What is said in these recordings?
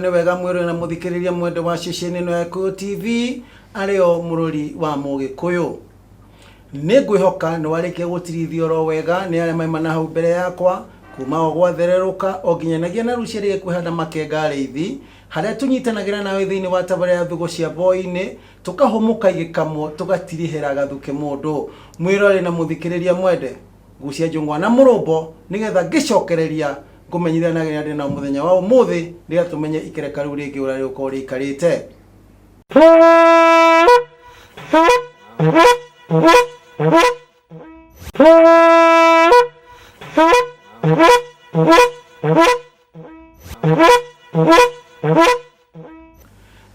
Niwega mwiro na muthikiriria mwende wa ceceni no ya Gikuyu TV areo mururi wa Mugikuyu. Ningwihoka ni warikia gutirithio ro wega ni arĩa maimana hau mbere yakwa kuma o gwathereruka o nginyanagia na rucirie kwihanda makenga reithi haria tunyitanagira nawe thiini wa tabara ya thugo cia boine tukahumuka igikamo tugatirihera gathuke mundu mwirore na muthikiriria mwende gucia njungwa na murumbo nigetha ngicokereria kumenyithanagira ndi na muthenya wa umuthi ria tumenye ikereka riu ringi ura riko rikarite.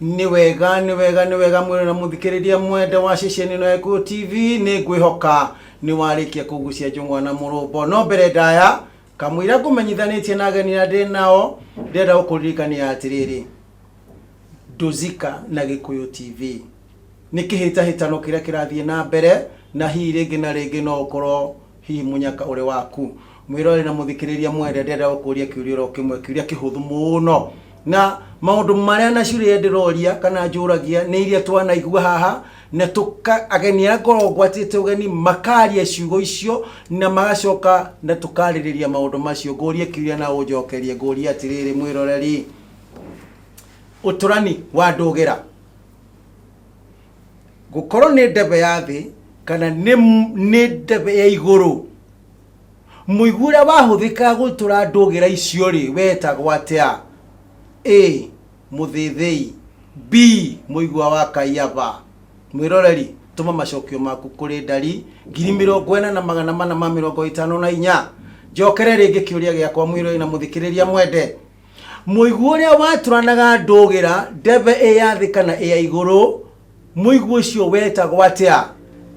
Niwega mwire na muthikiriria mwende wa ceceni no ya Gikuyu TV ni ngwihoka ni warikia kugucia njungwa na murumbo no mbere ndaya kamwira kumenyithanitie na ageni na ndi nao ndenda gukuririkania atiriri Nduzika na Gikuyu TV ni kihitahitano kiria kirathie na mbere na hi ringi na ringi no ukorwo hi munyaka uri waku mwirore na muthikiriria mwende ndenda gukuria kiurio kimwe kiria kihuthu muno na maundu maria na ciuria ndiroria kana njuragia ni iria twanaigua haha na tuka ageni akoro gwatite ugeni makaria ciugo icio na magacoka na tukaririria maundu macio nguria kiuria na unjokerie nguria atiriri mwiroreri uturani wa ndugira gukorwo ni ndebe ya thi kana ni ndebe ya iguru muigura wahuthika gutura ndugira icio ri wetagwo atia A muthithei B muigua wa kaiyaba mwiroreri tuma macokio maku kuri ndari 40,454 njokere ringi kiuria giakwa mwiroreri na muthikiriria mwende muigua uria waturanaga ndugira ndebe A ya thi kana A ya iguru muigua ucio wetagwo atia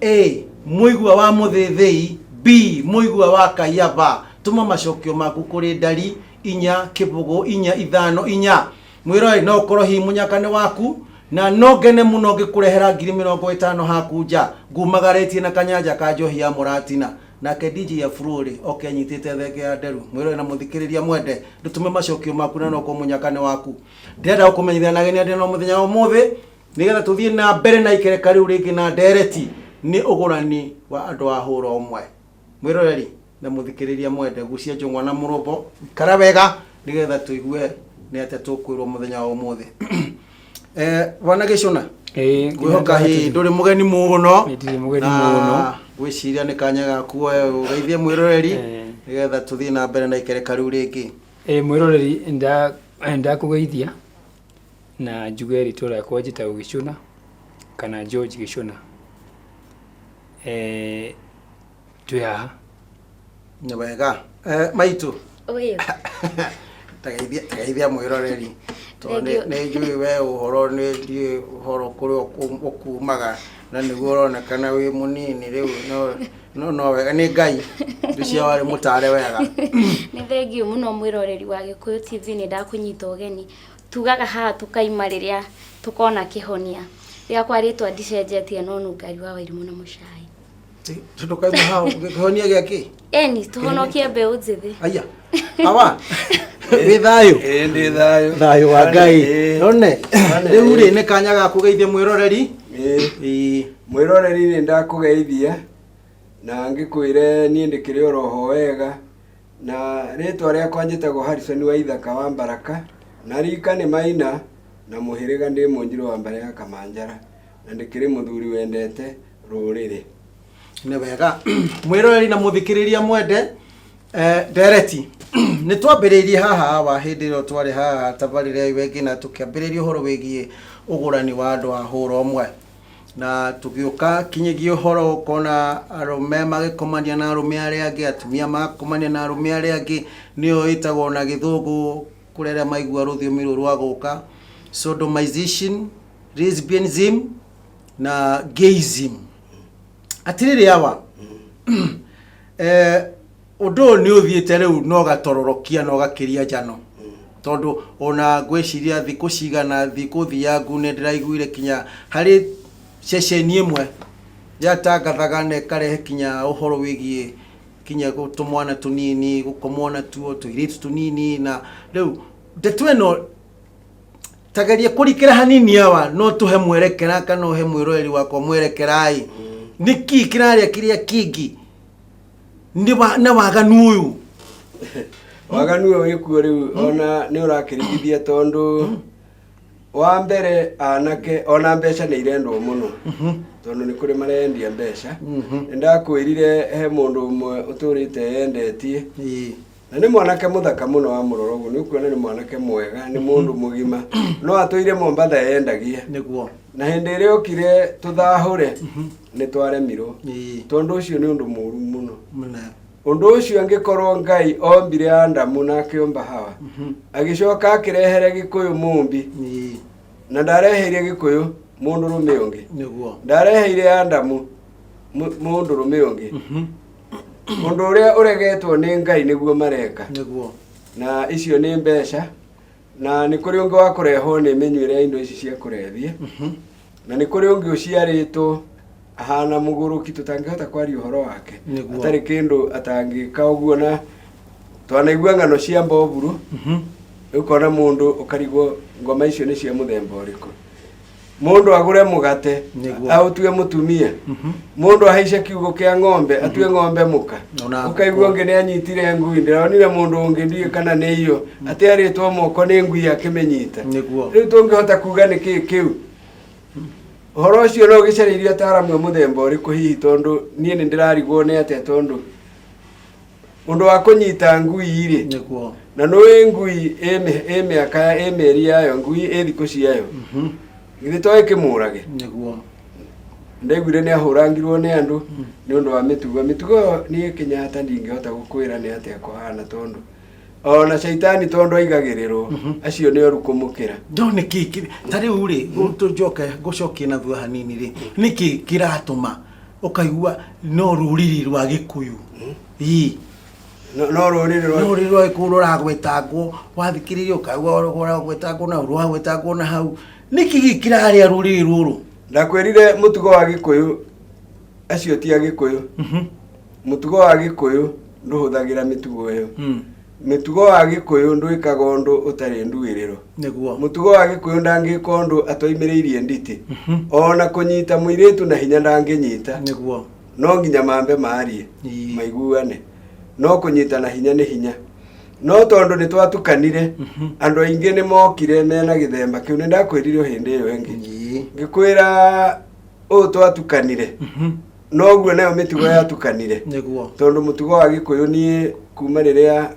A muigua wa muthithei B muigua wa kaiyaba tuma macokio maku kuri ndari 4 kibugu 4 5 4 mwiroi no korohi munyakane waku na no gene muno gikurehera 50,000 hakuja ngumagaretie na kanyanja ka njohi ya muratina nake DJ ya Flori nyitite theke ya nderu mwiroi na muthikiriria mwende ndutume macokio maku na no ko munyakane waku ndenda kumenyithia na gene ndi no muthenya wa muthi nigetha tuthie na mbere na ikereka riu ringi na ndereti ni ugurani wa andu a hura umwe mwiroreri na muthikiriria mwende gucia Njung'wa na Mũrũmbo kara wega nigetha tuigue ni atia tukwirwo muthenya wa umuthi wana Gicuna gwihoka hi nduri mugeni muno gwiciria ni kanya gaku ugeithie mwiroreri nigetha tuthie na mbere na ikereka riu ringi mwiroreri nda kugeithia na njuge ritwa rĩakwa njĩtagwo Gicuna kana George Gicuna twĩ haha nĩ wega maitu Uyu tageithia mwiroreri tondu nĩ njui we ũhoro nĩ ndiĩ ũhoro kũrĩa ũkumaga na nĩguo ũronekana wĩ mũnini rĩu no wega nĩ Ngai nducia warĩ mũtare wega nĩ thengiũ mũno mwiroreri wa Gĩkũyũ TV nĩ ndakũnyita ũgeni tugaga haha tukaima rĩrĩa tukona kĩhonia rĩakwa rĩtwa ndicenjetie no nungari wa Wairimũ na Mũchai tukaima haha kĩhonia gĩakĩ eni tuhonokie mbeũ njĩthĩ aya awa wĩ thayũ ndĩ thayũ thayũ wa Ngai none rĩu rĩ nĩ kanya ga kũgeithia mwiroreri mwiroreri nĩ ndakũgeithia na ngĩkwĩre niĩ ndĩkĩrĩ oroho wega na rĩtwa rĩakwa njĩtagwo Harrison wa Ithaka wa Mbaraka na rika nĩ Maina na mũhĩrĩga ndĩ Mũnjirũ wa Mbare ya Kamanjara na ndĩkĩrĩ mũthuri wendete rũrĩrĩ nĩ wega mwiroreri na muthikiriria mwende ndereti nĩ twambĩrĩirie haha wa hĩndĩ ĩyo twarĩ haha tabarĩre wengi na tũkĩambĩrĩria ũhoro wĩgiĩ ũgũrani wa andũ a hũra ũmwe na tũgĩũka kinyagia ũhoro ũkona arũme magĩkomania na arũme arĩa angĩ atumia magakomania na arũme arĩa angĩ nĩyo ĩtagwo na gĩthũngũ kũrĩ arĩa maigua rũthiomi rũrũ rwa gũka sodomization, lesbianism na gayism atirĩrĩ awa ũndũ ũyũ nĩ ũthiĩte rĩu no gatororokia no gakĩria njano tondũ ona ngwĩciria thikũ cigana thikũ thiangu nĩ ndĩraiguire kinya harĩ ceceni ĩmwe yatangathaga na ĩkarehe kinya ũhoro wĩgiĩ kinya tũmwana tũnini gũkomwo natuo tũirĩtu tũnini na rĩu ndeto ĩno tageria kũrikĩra hanini awa no tũhe mwerekera kana ũhe mwĩroreri wakwa mwerekerai nĩkĩ kĩrarĩa kĩrĩa kĩngĩ na waganu ũyũ waganu ũyũ wĩkuo rĩu ona nĩ ũrakĩrigithia tondũ wa mbere anake ona mbeca nĩ irendwo mũno tondũ nĩ kũrĩ marendia mbeca nĩ ndakwĩrire he mũndũ ũmwe ũtũrĩte yendetie na nĩ mwanake mũthaka mũno wa Mũrorogo nĩ ũkuona nĩ mwanake mwega nĩ mũndũ mũgima no atũire Mombatha yendagia nĩguo na hĩndĩ ĩrĩa okire tũthahũre nĩ twaremirwo tondũ ũcio nĩ ũndũ mũru mũno ũndũ ũcio angĩkorwo Ngai ombire Adamu na akĩũmba Hawa agĩcoka akĩrehere Gĩkũyũ mũmbi na ndareheire Gĩkũyũ mũndũrũme ũngĩ ndareheire Adamu mũndũrũme ũngĩ ũndũ ũrĩa ũregetwo nĩ Ngai nĩguo mareka na icio nĩ mbeca na nĩ kũrĩ ũngĩ wa kũrehwo nĩ mĩnyuĩre ya indo ici cia kũrebia na nĩ kũrĩ ũngĩ ũciarĩtwo ahana mũgũrũki tũtangĩhota kwaria ũhoro wake atarĩ kĩndũ atangĩka ũguo na twanaigua ng'ano cia mboburu ũkona mũndũ ũkarigwo ngoma icio nĩ cia mũthemba ũrĩkũ mũndũ agũre mũgate aũtue mũtumia mũndũ ahaice kiugũ kĩa ng'ombe atue ng'ombe mũka ũkaigua ũngĩ nĩ anyitire ngui ndĩronire mũndũ ũngĩ ndiĩ kana nĩ iyo atĩarĩtwo moko nĩ ngui akĩmĩnyita rĩu tũngĩhota kuga nĩ kĩĩ kĩu ũhoro ũcio no ũgĩcareirie ataaramu mũthemba ũrĩkũ hihi tondũ niĩ nĩ ndĩrarigwo nĩ atĩa tondũ ũndũ wa kũnyita ngui irĩ na nĩ ngui ĩ mĩaka ĩ mĩeri yayo ngui ĩ thikũ ciayo githĩ to ĩkĩmũrage ndaiguire nĩ ahũrangirwo nĩ andũ nĩ ũndũ wa mĩtugo niĩ Kenyatta ndingĩhota gũkwĩra nĩ atĩa kũhana tondũ ona shaitani tondũ aigagĩrĩrwo acio nĩ oru kũmũkĩra no nĩkĩ ta rĩu rĩ tũnjoke gũcokia na thutha hanini rĩ nĩkĩ kĩratũma ũkaigua no rũrĩrĩ rwa Gĩkũyũ no rũrĩrĩ rwa Gĩkũyũ rũragwetangwo wathikĩrĩria ũkaigua rũragwetangwo na rũragwetangwo na hau nĩkĩ kĩrarĩa rũrĩrĩ rũrũ ndakwĩrire mũtugo wa Gĩkũyũ acio ti a Gĩkũyũ mũtugo wa Gĩkũyũ ndũhũthagĩra mĩtugo ĩyo mitugo wa Gikuyu ndwikaga undu utari nduiriro niguo mutugo wa Gikuyu ndangika undu atoimiriirie nditi ona kunyita muiritu na hinya ndanginyita niguo no nginya mambe marie maiguane no kunyita na hinya ni hinya no tondu ni twatukanire andu aingi ni mokire mena githemba kiu ni ndakwirire hindi iyo engi ngikwira o twatukanire no guo nayo mitugo yatukanire niguo tondu mutugo wa Gikuyu ni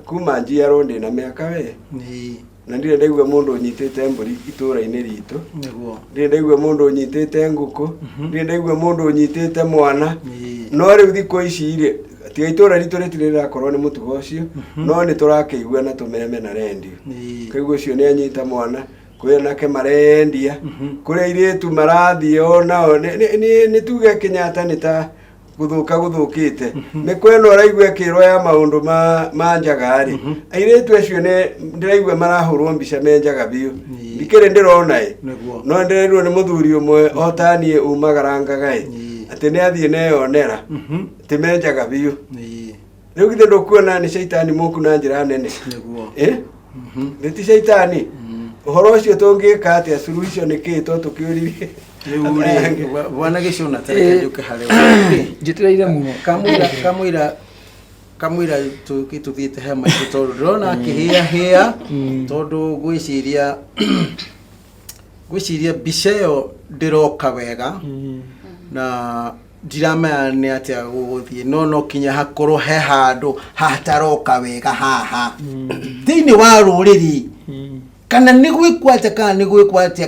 kuma njiaro ndi na miaka we na ndire ndaigua mundu unyitite mburi itura-ini ritu niguo ndire ndaigua mundu unyitite nguku ndire ndaigua mundu unyitite mwana no riu thiko ici ire tiga itura ritu ritirira korwo ni mutugo ucio no ni turakeigua na tumeme na rendio kaigua ucio ni anyita mwana kuya nake marendia kuria iritu marathie onao ni tuge Kenyatta ni ta guthukite ni kweno raigua kiro ya maundu ma njagari airetu acio ne ndiraigua marahurwo mbica menjaga biu ndikire ndirona no ndirirwo ni muthuri umwe otanie umagarangaga ati ni athie neyonera ti menjaga biu riu githe ndukuona ni shaitani muku na njira nene ni ti shaitani uhoro ucio tungika atia suluhisho ni ki to tukiuririe bwana Gicuna tareke njuke harĩa njitĩrĩire mũno kamwira tuthiĩte he maitũ tondũ ndĩrona akĩhĩa tondũ gwĩciria mbica ĩyo ndĩroka wega na ndiramenya nĩ atĩa gũgũthiĩ no kinya hakorwo he handũ hataroka wega haha thĩinĩ wa rũrĩrĩ kana nĩ gwĩkwatia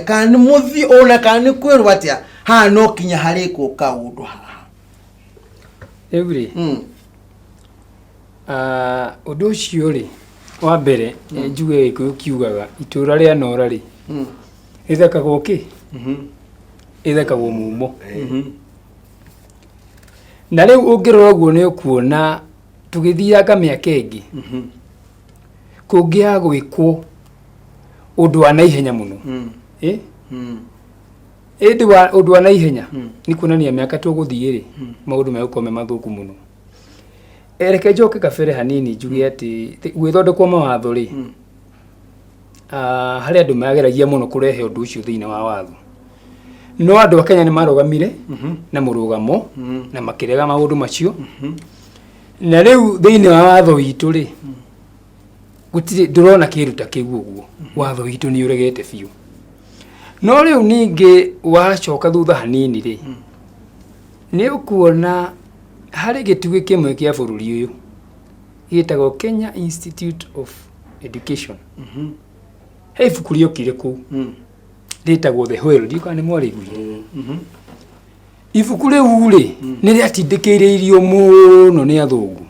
kana nĩ mũthi ona kana nĩ kwĩrwo atĩa haha no kinya harĩkwo kaũndũ haha every ũndũ ũcio rĩ wa mbere njuge Gĩkũyũ kiugaga itũra rĩa Nora rĩ ĩthekagwo kĩ ĩthekagwo mumo na rĩu ũngĩrora ũguo nĩ ũkuona tũgĩthianga mĩaka ĩngĩ kũngĩaga gwĩkwo ũndũ wa naihenya mũno ũndũ wa naihenya nĩ kuonania mĩaka tũgũthiĩ rĩ maũndũ megũkorwo me mathũku mũno. Reke njoke kabere hanini njuge atĩ gwĩthondekwo mawatho rĩ harĩ andũ mageragia mũno kũrehe ũndũ ũcio thĩinĩ wa watho no andũ a Kenya nĩ marũgamire na mũrũgamo na makĩrega maũndũ macio na rĩu thĩinĩ wa watho witũ rĩ gũtirĩ ndũrona kĩruta kĩu ũguo watho witũ nĩ ũregete biũ no rĩu ningĩ wacoka thutha hanini rĩ nĩ ũkuona harĩ gĩtugĩ kĩmwe kĩa bũrũri ũyũ gĩtagwo Kenya Institute of Education he ibuku rĩokire kũu rĩtagwo The Whale ndika nĩ mwarĩiguire ibuku rĩu rĩ nĩ rĩatindĩkĩrĩirio mũno nĩ athũngũ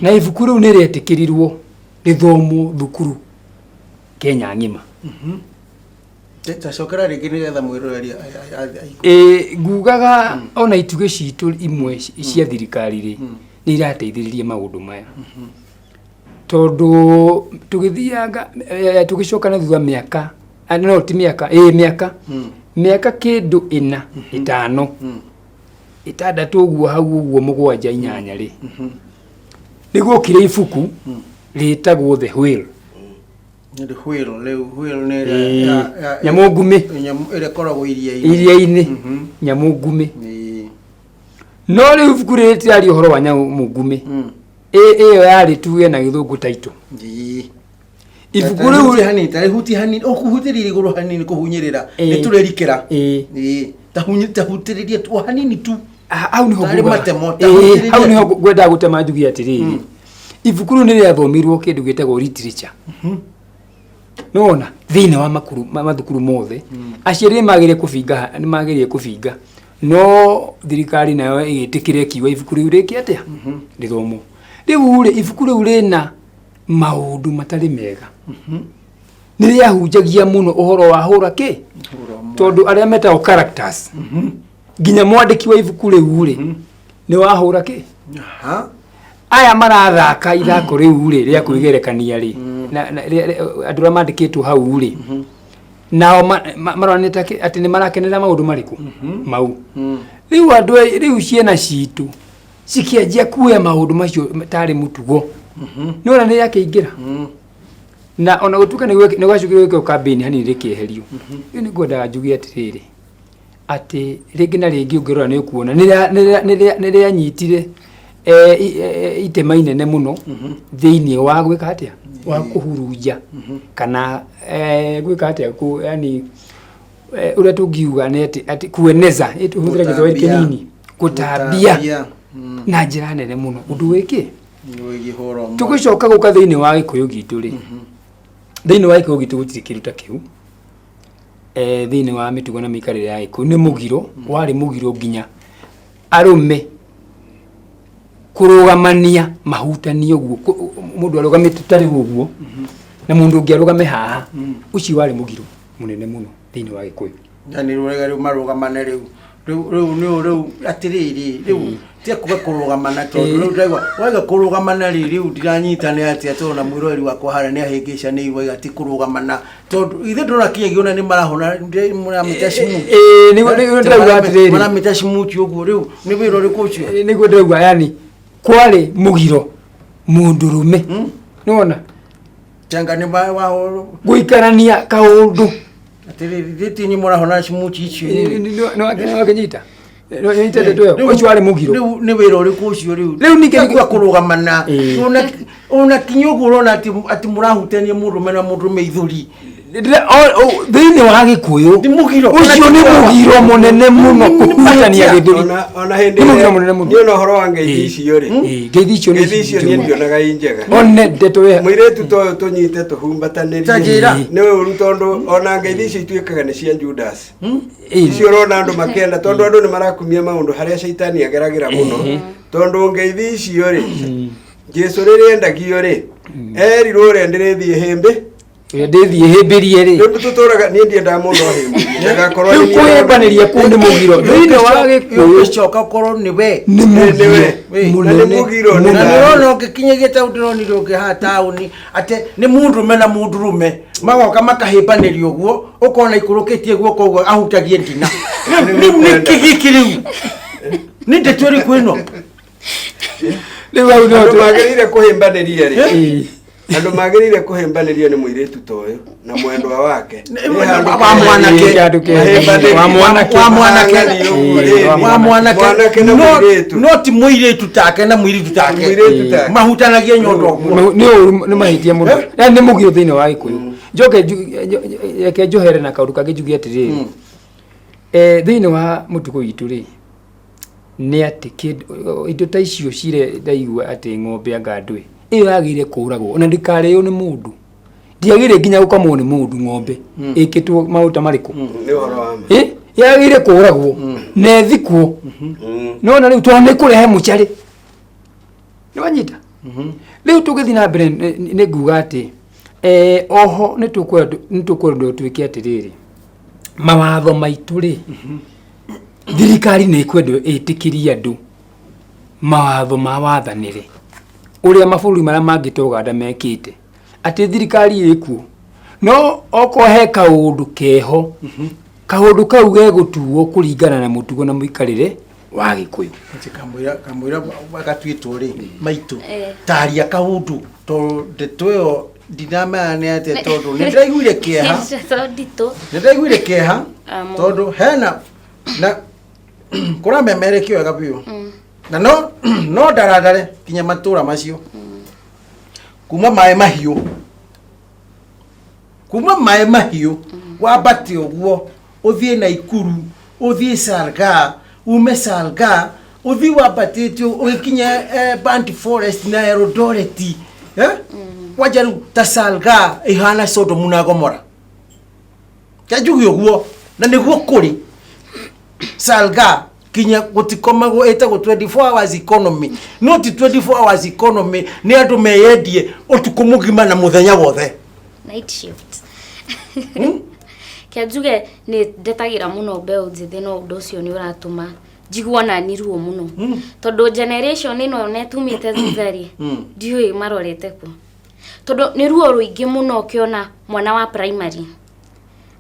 na ibuku rĩu nĩ rĩetĩkĩrirwo rĩthomwo thukuru Kenya ng'ima tacokera rĩngĩ nĩgetha mwĩroreri ngugaga ona itugĩ citũ imwe cia thirikari rĩ nĩ irateithĩrĩria maũndũ maya tondũ tũgĩthianga tũgĩcoka na thutha mĩaka no ti mĩaka kĩndũ 4 5 6 ũguo hau ũguo 7 8 rĩ nĩgũokire ibuku rĩtagwo The Whale nyamũ ngume ĩrĩa ĩkoragwo iria-inĩ nyamũ ngume no rĩu ibuku rĩrĩ rĩtirari ũhoro wa nyamũ ngume ĩyo yarĩ tuge na gĩthũngũ taitũ ibuku rĩu rĩ hanini tarĩhuti hanini ũkũhutĩrĩria igũrũ hanini kũhunyĩrĩra nĩ tũrerikĩra tahutĩrĩria tu hanini tu hau niho ngwenda gũtema njugi atĩrĩrĩ ibuku rĩu nĩ rĩathomirwo kĩndũ gĩtagwo literature nona thĩinĩ wa mathukuru mothe aciari nĩ magĩrĩire kũbinga no thirikari nayo ĩgĩtĩkĩra kiuga ibuku rĩu rĩkĩ atĩa rĩthomwo rĩu rĩ ibuku rĩu rĩna maũndũ matarĩ mega nĩ rĩahunjagia mũno ũhoro wa hũra kĩ tondũ arĩa metagwo characters nginya mwandĩki wa ibuku rĩu rĩ nĩ wahũra kĩ aya marathaka ithako rĩu rĩ rĩa kwĩgerekania rĩ andũ arĩa mandĩkĩtwo hau rĩ nao maroneta atĩ nĩ marakenera maũndũ marĩkũ mau rĩu ciana citũ cikĩanjia kuoya maũndũ macio tarĩ mũtugo no na nä yake ingira na ona gutuka nä gwacukire gwä campaign hanini rä kä eherio rä nä ngwendaga njuge atä atä rä ngä na rä ngä å ngä rora nä å kuona nä rä anyitire itema inene må no thä-inä wa gwä ka atä wa kå hurunja kana gwä ka atä yani å rä a tå ngiuga atä kueneza tå hå thä ra gä thwai kä nini gå tambia na njä ra nene må no å ndå wä kä tå gä coka gå ka thä-inä wa gä kå yå gitå rä thä-inä wa gä kå yå gitå gå tirä kä ruta kä u thä-inä wa mä tugo na mä ikarä re ya gä kå yå nä må giro warä må giro nginya arå me kå rå gamania mahutania å guo må ndå arå gamä te tarä å guo na må ndå å ngä arå game haha å cio warä må giro må nene må no thä-inä wa gä kå yå yani rå marå gamane rä u atä rä rä rä u tia kuga kå rå gamana tondå rä u ndaigua waiga kå rå gamana rä u ndiranyita nä atä tondå na mwä roreri wakwa harä nä ahä ngä ca nä igua ti kå rå gamana tondå ithe ndå rakinyagä ona nä marahona maramä ta maramä ta cimuti å guo rä u nä wä ra å rä kå cio nä guo ndärauga yani kwarä må giro må ndå rå me nä wona changa nä gå ikarania kaå ndå atä rä rä må rahona cimuti icio nä wakenyita nyitete tå yo å cio warä må giro nä wä ra å rä kå cio rä u rä u ningä kå rå gamana ona kinya å guo å rona atä må rahutania må ndå me na må ndå me ithå thä-inä wa gä kå yå å cio nä må giro må nene må no kå hutania gä thå ona hä ndä ona horo wa ngeithi icio rä ngeithi icio nä ndionaga i njega one ndeto we må irä tu toyo tå nyite tå humbatanä nä å ru tondå ona ngeithi icio ituä kaga nä cia Judas icio rona andå makenda tondå andå nä marakumia maå ndå harä a caitani ageragä ra må no tondå ngeithi icio rä Jesu rä rä endagio rä erirwo rä ndä rä thiä hä mbä ndithie himbirie ri ndu tuturaga ni ndienda mundu ahimbirie ngakorwo ni kuhembaniria ku ni mugiro thini wa gikuyu coka korwo ni we ni mugiro na nirona ukikinyagia ta udironire ukiha tauni ate ni mundu mena mundu rume magoka makahembaniria uguo ukona ikurukitie guoko uguo ahutagie ndina ni kigikiriu ni ndetweri kwino ni wa uno twagirire kuhembaniria ri andå magä kuhembanirio nä må irä tu toyo na mwendwa wake no ti må irä tu take na må irä tu take mahutanagia nyondo nä mahätia må no nä må giro thä inä wa gä kå yå njoke reke njohere na kaå kangä njuge atä rä thä inä wa må tugo witå rä nä atä indo ta icio cire ndaigua atä ng'ombe anga ndwä ä yo yagä ire kå ragwo ona ndikarä yo nä må ndå ndiagä re nginya gå kamwo nä må ndå ng'ombe ä kä two maå ta marä kå yagä ire kå ragwo na ethikwo nona rä u tondå nä kå rehe må carä nä wanyita rä u tå gä thiä na mbere nä nguga atä oho nä tå kwendwo tuä ke atä rä rä mawatho maitå rä thirikari nä kwendwo ä tä kä rie andå mawatho ma wathanä re uria mabũrũri marĩa mangĩ ta Ũganda mekĩte atĩ thirikari ĩkuo no okohe kaũndũ keho kaũndũ kau gegũtuo kũringana na mũtugo na mũikarĩre wa Gĩkũyũ kamwĩra gatwĩtwo rĩ maitũ taria kaũndũ tondũ ndeto ĩyo ndinamenya nĩ atĩa tondũ nĩ ndaiguire kĩeha tondũ hena na kũramemerekio wega biũ na no ndaradare kinya matura macio kuma maĩ mahiũ wambate ũguo ũthiĩ Naikuru ũthiĩ Salga ume Salga ũthiĩ wambatĩte ũgĩkinya Band Forest na Eldoret wanja rĩu ta Salga ĩhana Sodom na Gomora kĩanjugi ũguo na nĩguo kũrĩ Salga kinya gutikomagwo etagwo 24 hours economy not 24 hours economy ni andu meyendie utuku mugima na muthenya wothe night shift kiajuge ni ndetagira muno mbeu njithi no undu ucio ni uratuma njiguana ni ruo muno tondu generation ino netumite thithari ndiui marorete ku tondu ni ruo ruingi muno kiona mwana wa primary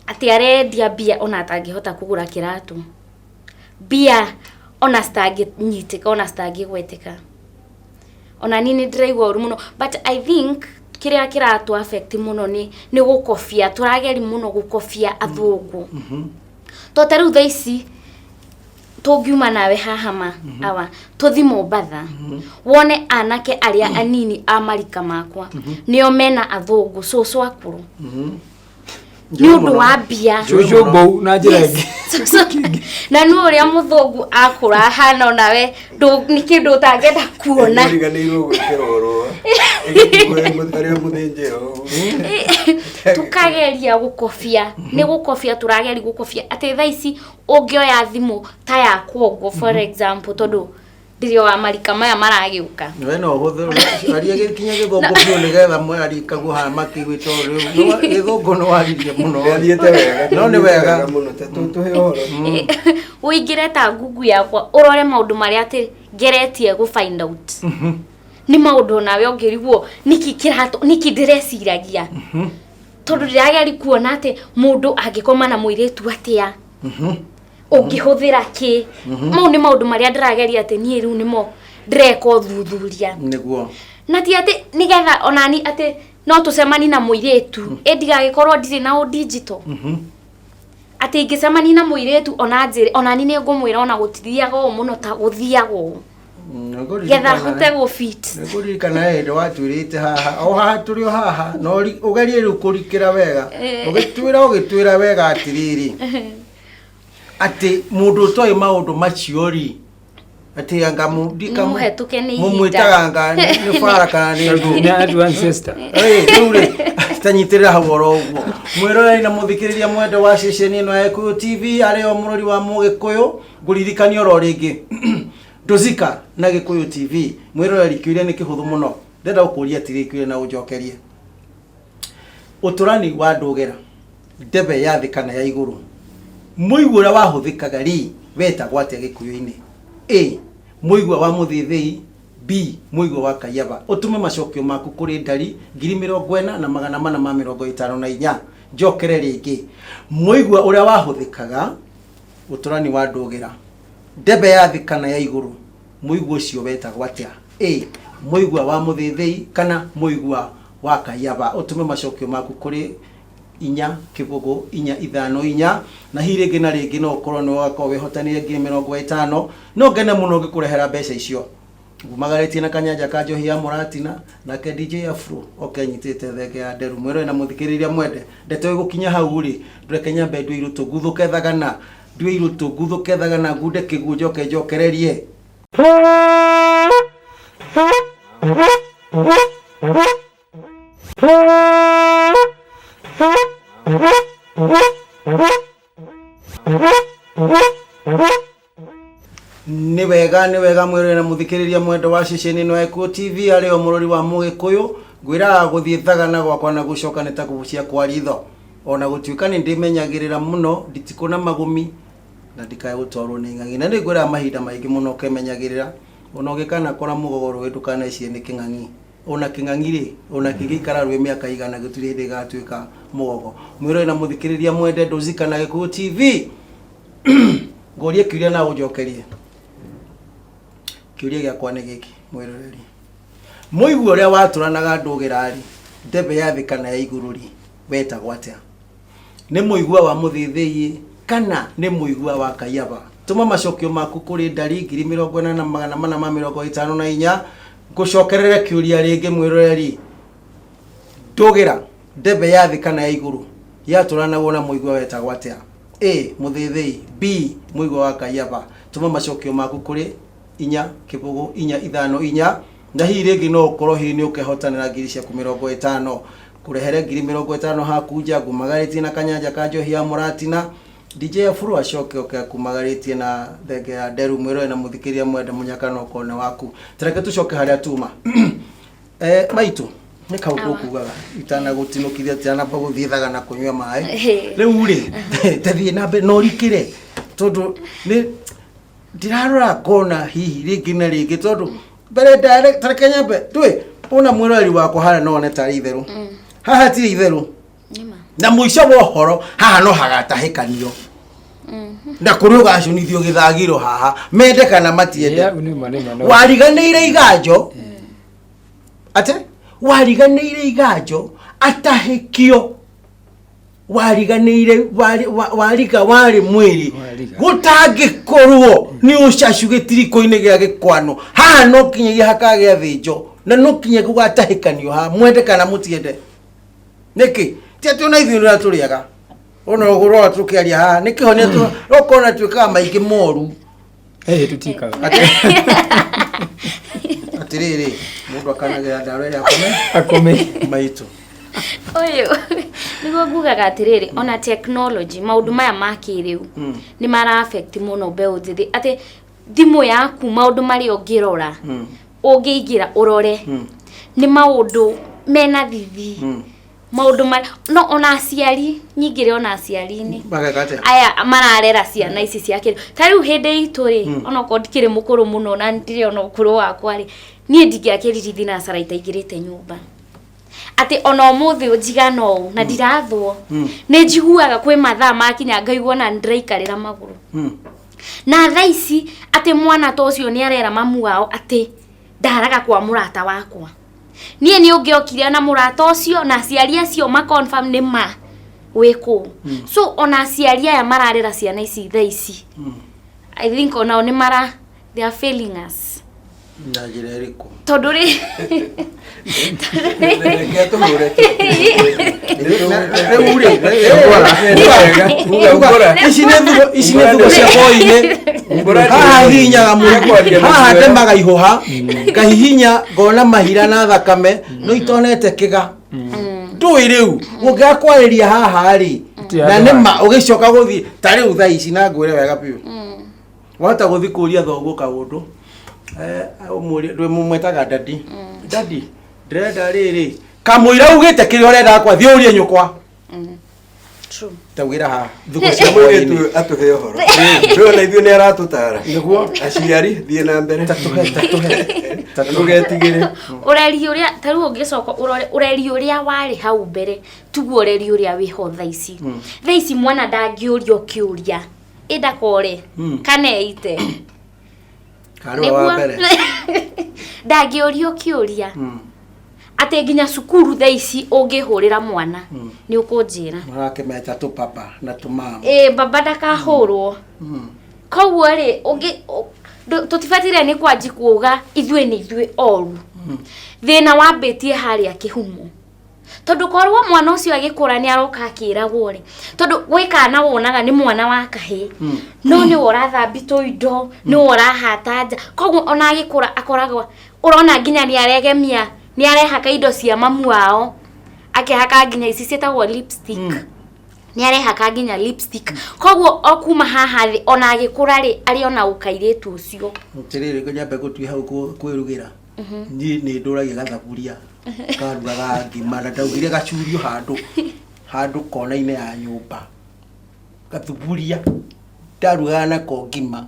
ati arendia bia ona atangihota kugura kiratu bia ona stage nyitika ona stage gwetika ona ni ndiraigua uru muno, but I think kiria kiratu affect muno ni gukofia, turageri muno gukofia athungu. To taru thaisi togiuma nawe hahama awa tuthi Mombatha wone anake aria anini amarika makwa nio mena athungu soso akuru ni undu wa bia jojo bau na njira ingi na nu uria muthungu akura hana nawe ni kindu utangenda kuona riganirwo gwikirorwo igikuwe mutari muthenjero tukageria gukofia ni gukofia turageria gukofia ate thaici ungioya thimu ta ya kwongo for example tondu ndirio wa marika maya maragiuka we no huthu aria gikinya githongo pio nigetha mwari kaguha makigwito riu githongo no waririe muno thiete wega no ni wega muno tuhe horo uingire ta ngugu yakwa urore maundu maria ati geretie go find out ni maundu nawe ongiriguo niki ndireciiragia tondu ndirageri kuona ati mundu angikoma na muiretu atia ungihuthira ki mau ni maundu maria ndirageria ati nie riu nimo ndireka uthuthuria niguo na ti ati nigetha onani ati no tucemani na muiretu ndigagĩkorwo ndiri na digital ati ingicemani na muiretu onani ni ngumwira ona gutithiaga muno ta guthiaga getha hote go fit niguririkana endo watwirite haha o haha turi o haha no ugerie riu kurikira wega ugitwira wega atiriri ati mundu toi maundu maciori ati anga muhetuke ni mumwitaga ni fara kana ni adu ancestor ure stanyitirira haworo uguo mwiroreri na muthikiriria mwende wa ceceni ino ya Gikuyu TV ario murori wa Mugikuyu nguririkania ro ringi Dozika na Gikuyu TV mwiroreri kiuria ni kihuthu muno ndenda ukuria tiri kiuria na ujokerie uturani wa ndugera ndebe ya thikana ya iguru muigura wa huthikaga ri weta gwate Gikuyu-ini A muigwa wa muthithii B muigwa wa kayaba utume macokio maku kuri ndari 40,000 na 454 njokere ringi muigwa uria wa huthikaga uturani wa ndugera ndebe ya thikana ya iguru muigwa ucio weta gwate A muigwa wa muthithii kana muigwa wa kayaba utume macokio maku kuri 4,554 na hiringi na ringi no ukorwo ni wako wehotanire 50,000 no ngene muno ngikurehera mbeca icio ngumagaritie na kanyanja ka njohi ya muratina na ke DJ Afro okenyitite thege ya nderu mwero na muthikiriria mwende ndeto igukinya hau ri ndrekenya mbendu irutu guthuke thagana ndwe irutu guthuke thagana gude kigujo ke jokererie ni wega mwirore na muthikiriria mwendo wa ceceni ino ya Gikuyu TV ario murori wa Mugikuyu ngwira guthie thagana gwakwa na gucoka nita kubucia kwa ritho ona gutuika ni ndimenyagirira muno nditikuna magumi na ndikae gutwarwo ni ng'ang'i na ndigwira mahinda maingi muno kemenyagirira ona ugikana kora mugogoro wetu kana icie ni king'ang'i ona king'ang'i ri ona kigikara rwe miaka igana guturi hindi gatuika mugogo mwirore na muthikiriria mwende Dozika na Gikuyu TV ngorie kiuria na ujokerie kiuria giakwa ni giki mwiroreri muigwa uria waturanaga ndugirari ndebe ya thikana ya iguru ri weta gwatia ni muigwa wa muthithii kana ni muigwa wa kayaba tuma macokio maku kuri ndari 40,000 na 454 ngucokerere kiuria ringi mwiroreri ndugira ndebe ya thikana ya iguru yaturanagwo na muigwa weta gwatia A muthithii B muigwa wa kayaba tuma macokio maku kuri 4,554 na hi ringi no ukorwo hi ni ukehotanira 50,000 kurehere 50,000 hakuja ngumagaritie na kanyanja ka njohi ya muratina DJ Afro acoke kumagaritie na thege ya nderu mwiro na muthikiria mwende munyakano kone waku tereke tucoke haria tuma maitu ni kaundu kugaga itana gutinukithia tiana pa guthithaga na kunywa mai riu ri tathie na be no rikire tondu ni ndirarora kona hihi ringi na ringi tondu mbere direct tarekenya be twe una mwirori wako hara no ne tari itheru haha ti itheru na muico wa horo haha no hagatahikanio na kuruga acunithio githagiro haha mende kana matiende wariganire iganjo ate wariganĩire iganjo atahĩkio wariganĩire wariga warĩ mwĩrĩ gũtangĩkorwo nĩ ũcacu gĩtiriko-inĩ gĩa gĩkwano haha no kinyagia hakagĩa thĩnjo na no kinye gũgatahĩkanio ha mwende kana mũtiende nĩkĩ ti atĩ ona ithuĩ nĩra tũrĩaga ona ũgũro tũkĩaria haha nĩkĩ ho nĩ ũkona twĩkaga maingĩ moru tutikaga atĩrĩrĩ mũndũ akanagĩra ndawa ĩrĩa akome maitũ Oyo niguo ngugaga atĩrĩrĩ ona technology maũndũ maya ma kĩrĩu nĩ mara affect mũno mbeũ njĩthĩ atĩ thimũ yaku maũndũ marĩa ũngĩrora ũngĩingĩra ũrore nĩ maũndũ mena thithi maũndũ no ona aciari nyingĩre ona aciari-inĩ aya mararera ciana ici cia kĩrĩu ta rĩu hĩndĩ itũ rĩ ona ko ndikĩrĩ mũkũrũ mũno na ndirĩ ona ũkũrũ wakwa rĩ niĩ ndingĩakĩrire thinacara itaingĩrĩte nyũmba ate ona ũmũthĩ ũnjigana ũũ na ndirathwo nĩ njiguaga kwĩ mathaa makinya ngaigua na ndĩraikarĩra magũrũ na thaa ici ate mwana ta ũcio nĩ arera mamu wao ate ndaraga kwa mũrata wakwa niĩ nĩ ũngĩokire na mũrata ũcio na aciari acio ma confirm nĩ ma wĩkũ so ona aciari aya mararera ciana ici thaa ici I think ona nĩ mara they are failing us na njĩra ĩrĩkũ tondũ rĩ ici nĩ thugũ cia boĩ-inĩ haha hinyaga mũndũ haha ndemaga ihũha ngahihinya ngona mahira na thakame no itonete kĩga ndũĩ rĩu ũngĩakwarĩria haha rĩ na nĩma ũgĩcoka gũthiĩ ta rĩu thaa ici na ngwĩre wega biũ wahota gũthiĩ kũria thoguo kaũndũ mwetaga dadi dadi ndĩrenda rĩrĩ kamũira ugĩte kĩrĩa ũrenda kwa thiĩ ũrie nyũkwa true tawĩra haha thukũ cia mũirĩtu atũhe ũhoro rĩu na ithuĩ nĩ aratũtara nĩguo aciari thiĩ na mbere tũgetigĩre ũreri ũrĩa ta rĩu ũngĩcoka ũreri ũrĩa warĩ hau mbere tuguo ũreri ũrĩa wĩho thaa ici mwana ndangĩũrio kĩũria ĩndakore kana eite karũa wa mbere ndangĩũrio kĩũria ate nginya cukuru thaa ici ũngĩhũrĩra mwana nĩ ũkũnjĩra marakĩmeta tũpapa na tũmama baba ndakahũrwo koguo rĩ tũtibatire nĩ kwanji kuuga ithuĩ nĩ ithuĩ oru thĩna wambĩtie harĩa kĩhumo tondũ korwo mwana ũcio agĩkũra nĩ aroka akĩragwo rĩ tondũ gwĩ kana wonaga nĩ mwana wa kahĩ no nĩ ũrathambitwo indo nĩ ũrahata nja koguo ona agĩkũra akoragwo ũrona nginya nĩ aregemia nĩ arehaka indo cia mamu wao akĩhaka nginya ici ciĩtagwo lipstick nĩ arehaka nginya lipstick koguo okuma haha thĩ ona agĩkũra rĩ arĩ ona ũkairĩtu ũcio tirĩrĩ kũnyambe gũtui hau kwĩrugĩra niĩ nĩ ndũragia gathaburia karugaga ngima na ndaugire gacurio handũ kona-inĩ ya nyũmba gathuburia ndarugaga nako ngima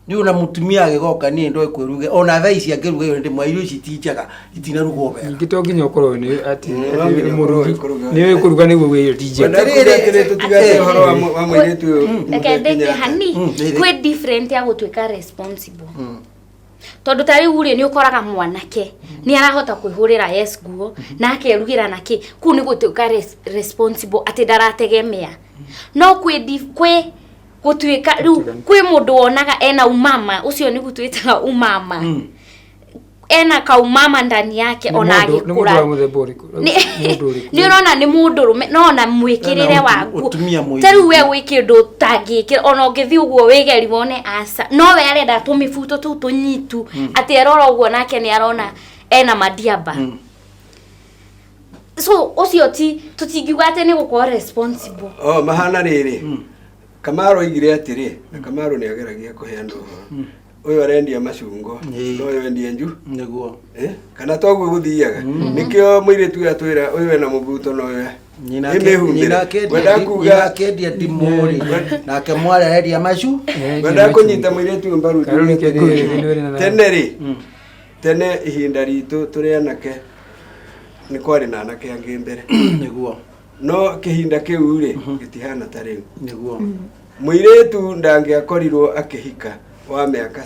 nĩ ona mũtumia agĩgoka niĩ ndoĩ kwĩruge ona thaa ici angĩruga iyo ndĩ mwa irio ici ti njega itinarugwo wega ningĩ to nginya ũkorwo nĩ atĩ nĩ wĩkũruga nĩguo wĩyo ti njega tũtigate ũhoro wa mũirĩtu ndeke hani kwĩ different ya gũtuĩka responsible tondũ ta rĩu rĩ nĩ ũkoraga mwanake nĩ arahota kwĩhũrĩra yes nguo na akerugĩra na kĩ kũu nĩ gũtuĩka responsible atĩ ndarategemea no kwĩ gũtuĩka rĩu kwĩ mũndũ wonaga ena umama ũcio nĩ gũtuĩtaga umama ena kaumama ndani yake ona agĩkũra nĩ ũrona nĩ mũndũrũme no ona mwĩkĩrĩre waguo ta rĩu we gwĩ kĩndũ ũtangĩkĩra ona ũngĩthiĩ ũguo wĩgeri wone aca no we arenda tũmĩbuto tũu tũnyitu atĩ erora ũguo nake nĩ arona ena madiaba so ũcio ti tũtingiuga atĩ nĩ gũkorwo responsible mahana rĩrĩ Kamaro igire atĩrĩ na Kamaro nĩ ageragia kũheana ũhoro ũyũ arendia macungo no ũyũ endia nju nĩguo kana toguo gũthiaga nĩkĩo mũirĩtu atwĩra ũyũ ena mũbuto no ũyũ nyina kendia ndimũri nake mwari arendia macu wenda kũnyita mũirĩtu mbaru tene rĩ tene ihinda ritũ tũrĩ anake nĩ kwarĩ na anake angĩ mbere nĩguo no kĩhinda kĩu rĩ gĩtihana ta rĩu nĩguo mũirĩtu ndangĩakorirwo akĩhika wa mĩaka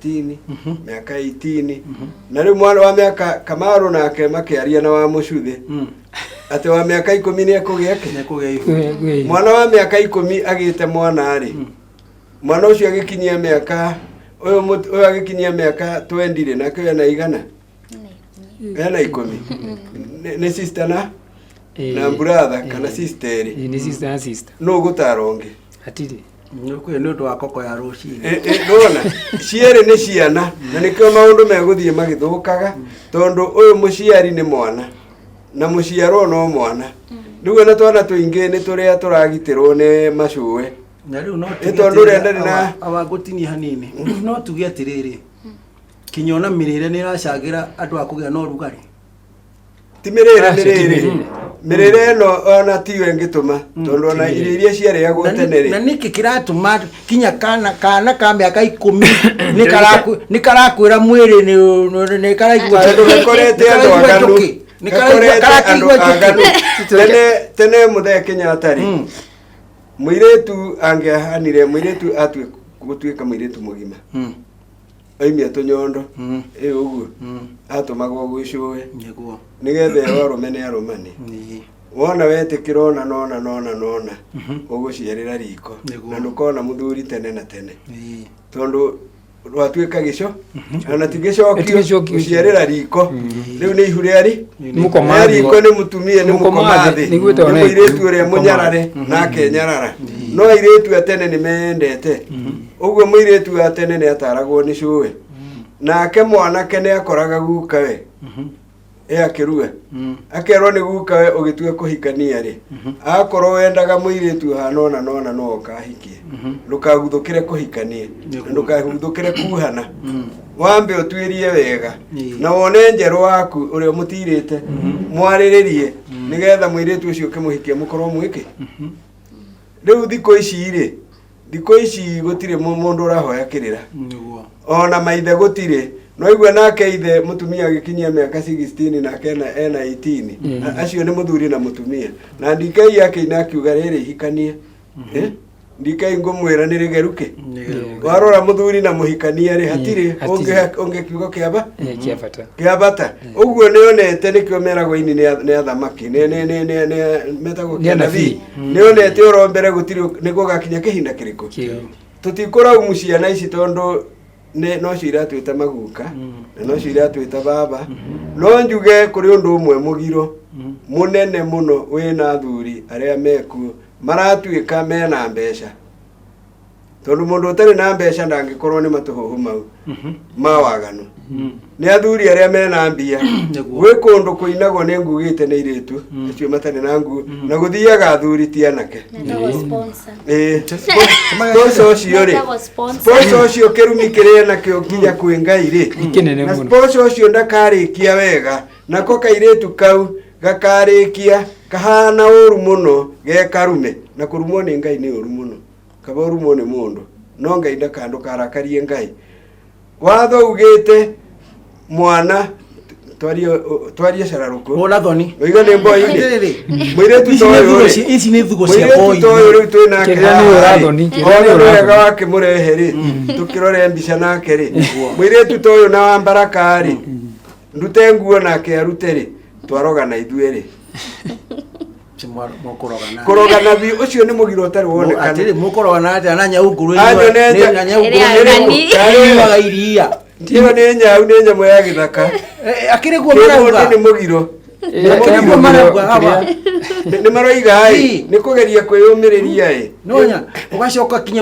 16 mĩaka 18 na rĩu mwana wa mĩaka Kamaru nake makĩaria na wa Mũcuthi atĩ wa mĩaka 10 nĩ ekũgĩa kĩ mwana wa mĩaka 10 agĩte mwana rĩ mwana ũcio agĩkinyia mĩaka ũyũ agĩkinyia mĩaka 20 nake ena igana ena 10 nĩ sister na brother kana sister ni sister na sister no gutaronge atire Nĩũkwĩ nĩ ũndũ wa koko ya rũcinĩ. Ndona cierĩ nĩ ciana na nĩkĩo maũndũ megũthiĩ magĩthũkaga tondũ ũyũ mũciari nĩ mwana na mũciaro no mwana rĩu na twana tũingĩ nĩ tũrĩa tũragitĩrwo nĩ macũwe Na rĩu no tondũ ũrĩa ndarĩ na awagũtinia hanini no tuge atĩrĩrĩ kinyona mĩrĩre nĩ ĩracagĩra andũ a kũgĩa na ũrugarĩ ti mĩrĩre ĩno ona tiyo ĩngĩtũma tondũ ona irio iria ciarĩagwo tene rĩ na nĩkĩ kĩratũma kinya kana ka mĩaka 10 nĩ karakwĩra mwĩrĩ nĩ karaigua nĩkorete andũ aganu nĩkorete andũ tene Mũthee Kenyatta rĩ mũirĩtu angĩahanire mũirĩtu gũtuĩka mũirĩtu mũgima oimia tũnyondo ũguo atũmagwo gwĩcũwe nĩgetha arũme nĩ arũmane wona wetĩkĩra nona ũgũciarĩra riko na ndũkona mũthuri tene na tene tondũ rwatuĩka gĩco na ti gĩcokio gũciarĩra riko rĩu nĩ ihu rĩarĩ riko nĩ mũtumia nĩ mũkomathĩ nĩ mũirĩtu ũrĩa mũnyarare nake nyarara no airĩtu a tene nĩ mendete ũguo mũirĩtu wa tene nĩ ataragwo nĩ cũwe nake mwanake nĩ akoraga guka we akĩrua akerwo nĩ guka we ũgĩtua kũhikania rĩ akorwo wendaga mũirĩtu hana nona no ũkahikie ndũkahuthũkĩre kũhikania ndũkahuthũkĩre kuhana wambe ũtuĩrie wega na wone njerũ waku ũrĩa mũtirĩte mwarĩrĩrie nĩgetha mũirĩtu ũcio ũkĩmũhikia mũkorwo mwĩkĩ rĩu thikũ ici gũtirĩ mũndũ ũrahoya kĩrĩra ona maithe gũtirĩ no igua nake ithe mũtumia agĩkinyia mĩaka 16 nake ena 18 acio nĩ mũthuri na mũtumia na ndikei yake inakiuga rĩrĩ ihikanie ndikei ngũmwĩra nĩ rĩgeruke warora mũthuri na mũhikania rĩ hatirĩ ũngĩ kiugo kĩabata ũguo nĩonete nĩkĩo meragwo ini nĩ athamaki metagwo kĩanabii nĩonete ũrombere gũtirĩ nĩgũgakinya kĩhinda kĩrĩkũ tũtikũraumu ciana ici tondũ no cio iratwĩta maguka na no cio iratwĩta baba no njuge kũrĩ ũndũ ũmwe mũgiro mũnene mũno wĩna athuri arĩa mekuo maratuĩka mena mbeca tondũ mũndũ ũtarĩ na mbeca ndangĩkorwo nĩ matũhũhũ mau ma waganu nĩ athuri arĩa mena mbia gwĩ kũndũ kũinagwo nĩ ngugĩte nĩ irĩtu acio matarĩ na nguo na gũthiaga athuri ti anake sponsor ũcio rĩ sponsor ũcio kĩrumi kĩrĩa nakĩo nginya kwĩ Ngai rĩ na sponsor ũcio ndakarĩkia wega nako kairĩtu kau gakarĩkia kahana ũru mũno gekarume na kũrumwo nĩ Ngai nĩ ũru mũno kaba ũrumwo nĩ mũndũ no Ngai ndakarakarie Ngai watho ugĩte mwana twarie cararũkũ ona thoni oiga nĩ boy mũirĩtu toyo ici nĩ thugo cia boy toyo rĩu twĩna kĩrĩa wega wake mũrehe rĩ tũkĩrore mbica nake rĩ mũirĩtu toyo na wa Mbaraka rĩ ndute nguo nake arute rĩ twarogana ithuĩ rĩ kũrogana bi ũcio nĩ mũgiro ũtarĩ wonekana atĩrĩ mũkorogana atĩa na nyau ngũrũ na nyau ngũrũ iria tiyo nĩ nyau nĩ nyamũ ya gĩthaka akĩrĩ guo marauga nĩ mũgiro nĩ maroiga nĩ kũgeria kwĩyũmĩrĩria nonya ũgacoka kinya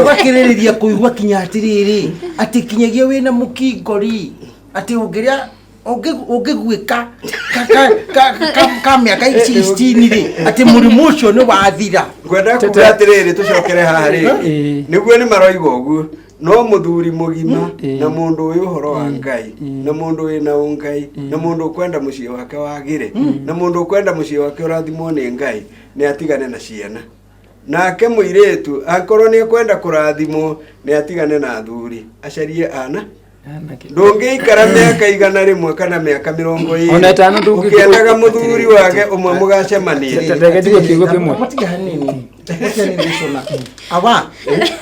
ũgakĩrĩrĩria kũigua kinya atĩrĩrĩ atĩ kinyagia wĩna mũkingori atĩ ũngĩrĩa ũngĩgwĩka ka mĩaka 16 rĩ atĩ mũrimũ ũcio nĩ wathira ngwenda kuga atĩrĩrĩ tũcokere haha rĩ nĩguo nĩ maroiga ũguo no mũthuri mũgima na mũndũ ũyũ ũhoro wa Ngai na mũndũ wĩna ũngai na mũndũ ũkwenda mũciĩ wake wagĩre na mũndũ ũkwenda mũciĩ wake ũrathimwo nĩ Ngai nĩ atigane na ciana nake mũirĩtu akorwo nĩ kwenda kũrathimwo nĩ atigane na athuri acarie ana ndũngĩikara mĩaka igana rĩmwe kana mĩaka 20 ona 5 ũkĩendaga mũthuri wake ũmwe mũgacemania tegetigo kiugo kĩmwe matiga hanini ndĩcona aba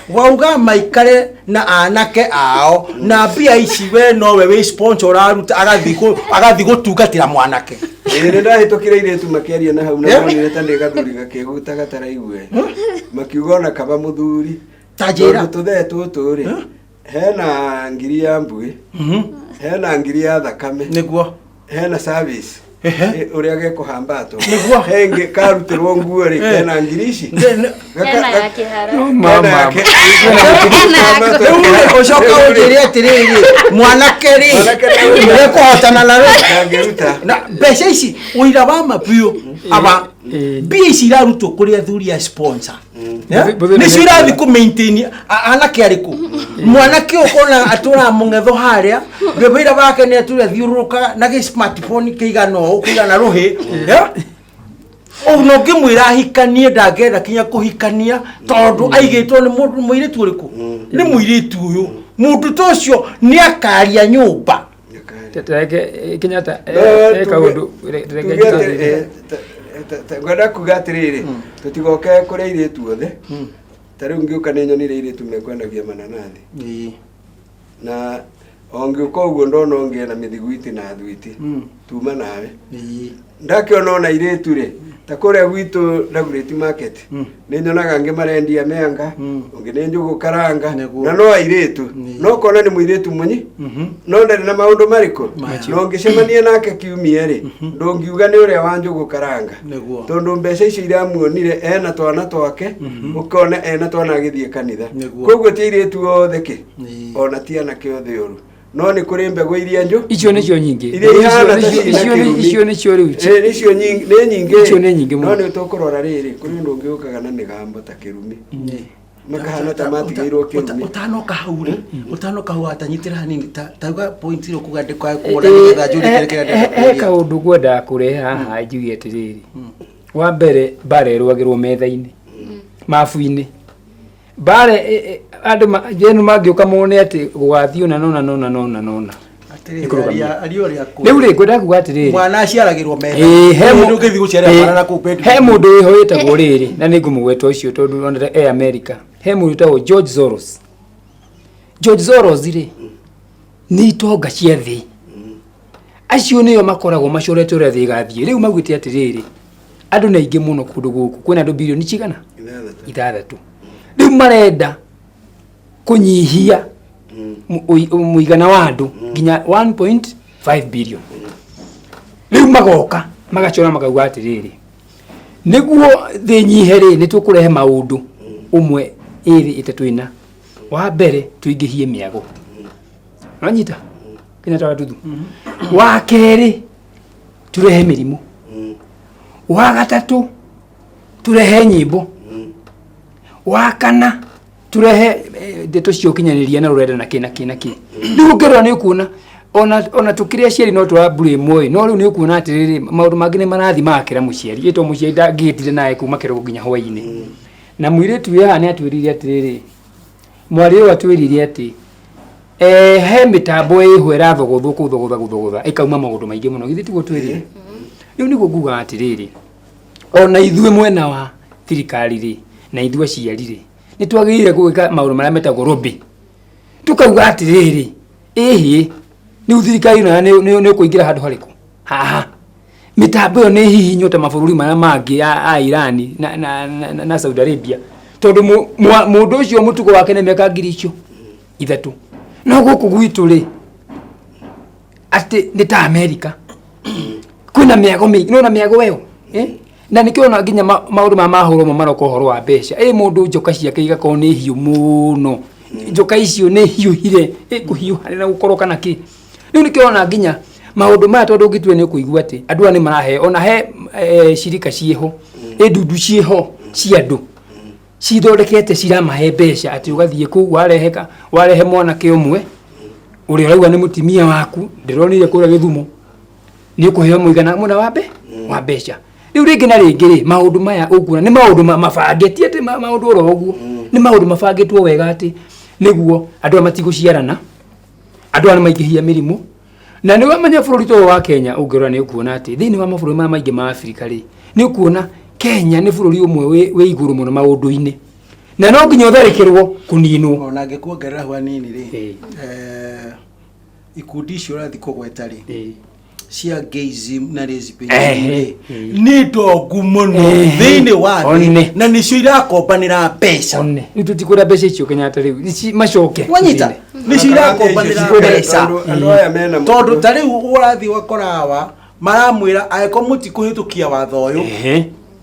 wauga maikare na anake ao na mbia ici we nowe wĩ sponsor aruta agathi gũtungatĩra mwanake nĩ ndahĩtũkire iretu makĩaria na hau na monire ta ndĩ gathuri gakĩguta gataraigue makiuga ona kaba mũthuri tajĩra tũthe tũtũ rĩ hena ngiri ya mbui hena ngiri ya thakame nĩguo hena service uria gekuhambato nĩguo henge karutirwo nguo rĩ hena ngiri ici hena ya kĩhara mama ucoka ũnjĩre atĩrĩrĩ mwanake rĩ nĩkũhotana na ngeruta na mbeca ici ũira wa mapio aba mbia ici irarutwo kũrĩ athuri a sponsor nĩcio irathi kũ maintain anake arĩkũ mwanake ũkona atũra mũng'etho harĩa wĩra wake nĩ atũra thiũrũrũka na gĩ smartphone kĩigana ũũ kĩigana rũhĩ no ngĩmwĩra ahikanie ndangĩenda kinya kũhikania tondũ aigĩtwo nĩ mũirĩtu ũrĩkũ nĩ mũirĩtu ũyũ mũndũ ta ũcio nĩ akaria nyũmba Kenyatta kaũndũ ngwenda kuga atĩrĩrĩ tũtigoke kũrĩa airĩtu othe ta rĩu ngĩũka nĩ nyonire airĩtu mekwendagia mananathi na ongĩũka ũguo ndona ũngĩena mĩthiguiti na thwiti tuma nawe ndakĩona ona airĩtu rĩ ta kũrĩa gwitũ Dagoretti market nĩ nyonaga angĩ marendia mĩanga ũngĩ nĩ njũgũ karanga na no airĩtu no kona nĩ mũirĩtu mũnyi no ndarĩ na maũndũ marĩkũ no ngĩcemania nake kiumia rĩ ndũngiuga nĩ ũrĩa wa njũgũ karanga tondũ mbeca icio iramuonire ena twana twake ũkona ena twana agĩthiĩ kanitha koguo ti airĩtu othe kĩ ona ti anake othe ũru no nĩ kũrĩ mbegũ iria njũ icio nĩcio nyingĩ icio nĩcio rĩu icio nĩ nyingĩ no nĩ tũkũrora rĩrĩ kũrĩ ũndũ ũngĩũkaga na mĩgambo ta kĩrumi makahana ta matigĩirwo kĩrumi ũtanoka hau rĩ ũtanoka hau atanyitĩra hanini tauga point ĩrĩa kuga ndĩkwaga kũgũra nĩgetha njũrie kĩrĩa he kaũndũ ngwendaga kũrehe haha njuge atĩrĩrĩ wa mbere mbara ĩrũagĩrwo metha-inĩ mabu-inĩ mbara andũ mangĩũka mone atĩ gũgathiĩ ona nona rĩu rĩ ngwendaga kuga atĩrĩrĩ mwana aciaragĩrwo metha he mũndũ wĩhoĩtagwo rĩrĩ na nĩ ngũmũgweta ũcio tondũ ona America he mũndũ wĩtagwo George Soros rĩ nĩ itonga cia thĩ acio nĩo makoragwo macorete ũrĩa thĩ ĩgathiĩ rĩu maugĩte atĩrĩrĩ andũ nĩ aingĩ mũno kũndũ gũkũ kwĩna andũ birioni cigana 6 rĩu marenda kũnyihia mũigana wa andũ nginya 1.5 billion rĩu magoka magacora makauga atĩrĩrĩ nĩguo thĩ nyihe rĩ nĩ tũkũrehe maũndũ ũmwe ĩrĩ ĩtatũ ĩna wa mbere tũingĩhie mĩago nanyita Kenyatta watutu wa kerĩ turehe mĩrimũ wa gatatũ turehe nyĩmbo wa kana turehe ndeto cio kinyanĩria na rũrenda na kĩna rĩu ngĩrora nĩ ũkuona ona tũkĩrĩa ciari no tũrambure moĩ no rĩu nĩ ũkuona atĩrĩrĩ maũndũ mangĩ nĩ marathi makĩra mũciari ĩtwo mũciari ndangĩtire naye kuma kĩroko nginya hwaĩ-inĩ na mũirĩtu ũyũ haha nĩ atwĩrire atĩrĩrĩ mwarĩ ũyũ atwĩrire atĩ he mĩtambo ĩho ĩrathogothwo gũthogotha ĩkauma maũndũ maingĩ mũno githĩ tiguo twĩrire rĩu nĩguo nguga atĩrĩrĩ ona ithuĩ mwena wa thirikari rĩ na ithuĩ aciari rĩ nĩ twagĩrĩire gwĩka maũndũ marĩa metagwo lobby tukauga atĩrĩrĩ ĩhĩ nĩ thirikari nĩ kũingĩra handũ harĩkũ haha mĩtambo ĩyo nĩ hihinywo ta mabũrũri marĩa mangĩ a Iran na Saudi Arabia tondũ mũndũ ũcio mũtugo wake nĩ mĩaka 3,000 no gũkũ gwitũ rĩ atĩ nĩ ta America kwĩna mĩago mĩingĩ nona mĩago ĩyo na nĩkĩona nginya maũndũ mahũrwo maroka ũhoro wa mbeca mũndũ njoka ciake igakorwo nĩ hiũ mũno njoka icio nĩ hiũhire kũhiũha na gũkorwo kana kĩ rĩu nĩkĩona nginya maũndũ maya tondũ ũngĩtue nĩ kũigua atĩ andũ nĩ marahe ona he cirika ciĩho ndundu ciĩho cia andũ cithondekete ciramahe mbeca atĩ ũgathiĩ kũu warehe mwanake ũmwe ũrĩa ũrauga nĩ mũtimia waku ndĩronire kũrĩa Gĩthumo nĩ ũkũheo mũigana mũna wa mbeca rĩu rĩngĩ na rĩngĩ rĩ maũndũ maya ũkuona nĩ maũndũ mabangĩtie atĩ maũndũ oro ũguo nĩ maũndũ mabangĩtwo wega atĩ nĩguo andũ matigũciarana andu ana maingihia mirimu na ni wamenya bururi to wa Kenya ungirora ni ukuona ati thini wa mabũrũri ma maingi ma Afrika ri ni ukuona Kenya ni bururi umwe we iguru muno maundu-ini na no nginya utharikirwo kuninwo ona ngikuongerera hwa nini ri ikundi icio rathi kugweta ri cia gayism na lesbianism ni ndogu muno thini wa thĩ na nicio irakombanĩra mbeca ni tutikura mbeca icio Kenyatta riu ici macoke wanyita nicio irakombanĩra mbeca tondu ta riu urathi wakorawa maramwira aiko mutikuhitukia watho uyu